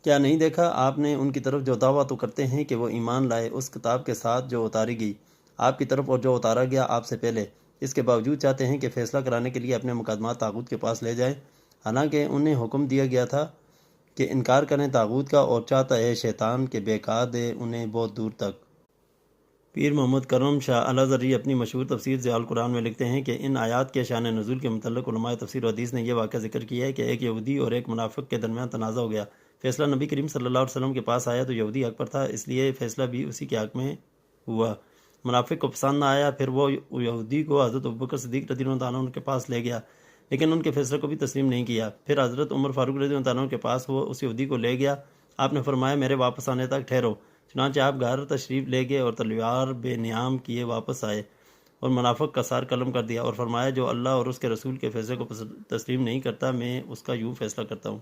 کیا نہیں دیکھا آپ نے ان کی طرف جو دعویٰ تو کرتے ہیں کہ وہ ایمان لائے اس کتاب کے ساتھ جو اتاری گئی آپ کی طرف اور جو اتارا گیا آپ سے پہلے، اس کے باوجود چاہتے ہیں کہ فیصلہ کرانے کے لیے اپنے مقدمات طاغوت کے پاس لے جائیں، حالانکہ انہیں حکم دیا گیا تھا کہ انکار کریں طاغوت کا، اور چاہتا ہے شیطان کے بہکا دے انہیں بہت دور تک۔ پیر محمد کرم شاہ الازہری اپنی مشہور تفسیر ضیاء القرآن میں لکھتے ہیں کہ ان آیات کے شان نزول کے متعلق علماء تفسیر و حدیث نے یہ واقعہ ذکر کیا ہے کہ ایک یہودی اور ایک منافق کے درمیان تنازع ہو گیا۔ فیصلہ نبی کریم صلی اللہ علیہ وسلم کے پاس آیا تو یہودی حق پر تھا، اس لیے فیصلہ بھی اسی کے حق میں ہوا۔ منافق کو پسند نہ آیا، پھر وہ یہودی کو حضرت ابوبکر صدیق رضی اللہ عنہ کے پاس لے گیا، لیکن ان کے فیصلے کو بھی تسلیم نہیں کیا۔ پھر حضرت عمر فاروق رضی اللہ عنہ کے پاس وہ اس یہودی کو لے گیا، آپ نے فرمایا میرے واپس آنے تک ٹھہرو، چنانچہ آپ گھر تشریف لے گئے اور تلوار بے نیام کیے واپس آئے اور منافق کا سار قلم کر دیا اور فرمایا جو اللہ اور اس کے رسول کے فیصلے کو تسلیم نہیں کرتا میں اس کا یوں فیصلہ کرتا ہوں۔